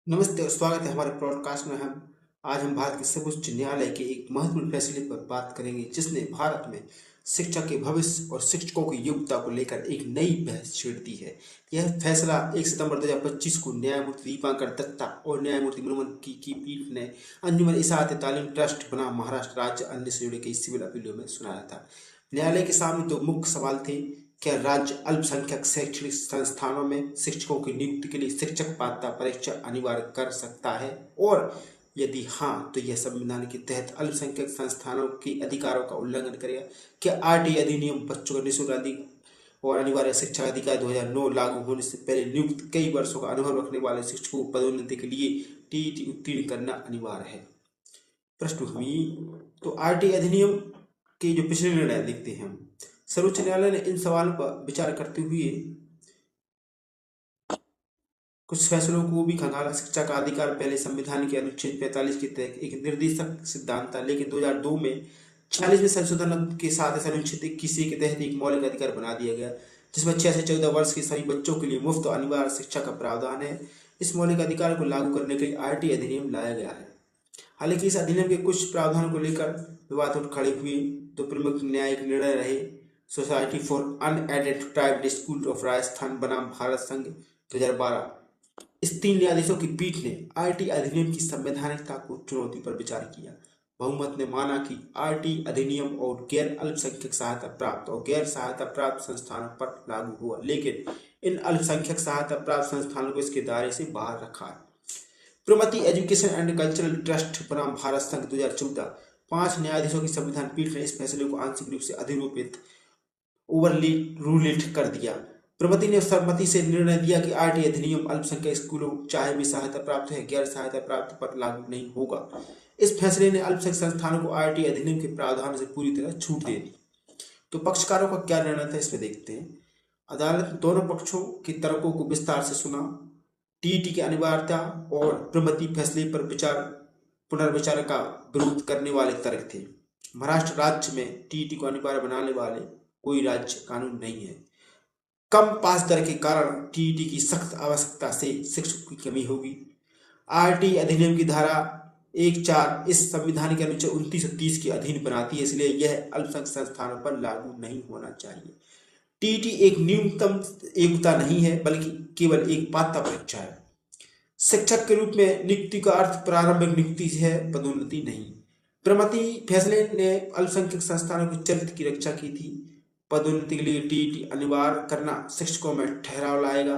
नमस्ते और स्वागत है हमारे पॉडकास्ट में। हम भारत के सर्वोच्च न्यायालय के एक महत्वपूर्ण फैसले पर बात करेंगे जिसने भारत में शिक्षा के भविष्य और शिक्षकों की योग्यता को लेकर एक नई बहस छेड़ दी है। यह फैसला 1 सितंबर 2025 को न्यायमूर्ति दीपांकर दत्ता और न्यायमूर्ति मुनमन की पीठ ने अंजुमन इशाअत तालीम ट्रस्ट बनाम महाराष्ट्र राज्य अन्य से जुड़े कई सिविल अपीलों में सुनाया था। न्यायालय के सामने दो मुख्य सवाल थे। क्या राज्य अल्पसंख्यक शैक्षणिक संस्थानों में शिक्षकों की नियुक्ति के लिए शिक्षक पात्रता परीक्षा अनिवार्य कर सकता है, और यदि हाँ तो यह संविधान के तहत अल्पसंख्यक संस्थानों के अधिकारों का उल्लंघन करेगा। क्या आरटीई अधिनियम बच्चों का निःशुल्क और अनिवार्य शिक्षा अधिकार 2009 लागू होने से पहले नियुक्त कई वर्षों का अनुभव रखने वाले शिक्षकों को पदोन्नति के लिए टीईटी उत्तीर्ण करना अनिवार्य है? पृष्ठभूमि। तो आरटीई अधिनियम के जो पिछले निर्णय देखते हैं हम। सर्वोच्च न्यायालय ने इन सवालों पर विचार करते हुए कुछ फैसलों को भी खंगाला। शिक्षा का अधिकार पहले संविधान के अनुच्छेद 45 के तहत एक निर्देशक सिद्धांत था, लेकिन 2002 में 40वें संशोधन के साथ इस अनुच्छेद 21 के तहत एक मौलिक अधिकार बना दिया गया, जिसमें 6 से 14 वर्ष के सभी बच्चों के लिए मुफ्त और अनिवार्य शिक्षा का प्रावधान है। इस मौलिक अधिकार को लागू करने के लिए आरटीई अधिनियम लाया गया है। हालांकि इस अधिनियम के कुछ प्रावधानों को लेकर विवाद उठ खड़े हुए। दो प्रमुख न्यायिक निर्णय रहे society for unidentified school of Rajasthan बनाम भारत संघ 2012। इस 3 न्यायाधीशों की पीठ ने आरटीई अधिनियम की संवैधानिकता को चुनौती पर विचार किया। बहुमत ने माना कि आरटीई अधिनियम और गैर अल्पसंख्यक सहायता प्राप्त और गैर सहायता प्राप्त संस्थानों पर लागू हुआ, लेकिन इन अल्पसंख्यक सहायता प्राप्त संस्थानों को इसके दायरे से बाहर रखा है। Pramati education and cultural trust बनाम भारत संघ 2014। 5 न्यायाधीशों की संविधान पीठ ने इस फैसले को आंशिक रूप से अधिरूपित रूलिट कर दिया। प्रमति ने सर्वसम्मति से निर्णय दिया कि आरटीई अधिनियम अल्पसंख्यक स्कूलों चाहे भी सहायता प्राप्त है गैर सहायता प्राप्त पर लागू नहीं होगा। इस फैसले ने अल्पसंख्यक संस्थानों को आरटीई अधिनियम के प्रावधान से पूरी तरह छूट दे दी। तो पक्षकारों का क्या निर्णय था, इसमें देखते हैं। अदालत ने दोनों पक्षों के तर्कों को विस्तार से सुना। टीईटी की अनिवार्यता और प्रमति फैसले पर पुनर्विचार का विरोध करने वाले तर्क थे। महाराष्ट्र राज्य में टीईटी को अनिवार्य बनाने वाले कोई राज्य कानून नहीं है। कम पास दर के कारण टीईटी की सख्त आवश्यकता से शिक्षकों की कमी होगी। आरटीई अधिनियम की धारा 1(4) इस संविधान के अनुच्छेद 29 और 30 के अधीन बनाती है, इसलिए यह अल्पसंख्यक संस्थानों पर लागू नहीं होना चाहिए। टीईटी एक न्यूनतम योग्यता नहीं है, बल्कि केवल एक पात्रता परीक्षा है। शिक्षक के रूप में नियुक्ति का अर्थ प्रारंभिक नियुक्ति है, पदोन्नति नहीं। प्रमति फैसले ने अल्पसंख्यक संस्थानों के चरित्र की रक्षा की थी। पदोन्नति के लिए टीईटी अनिवार्य करना शिक्षकों में ठहराव लाएगा।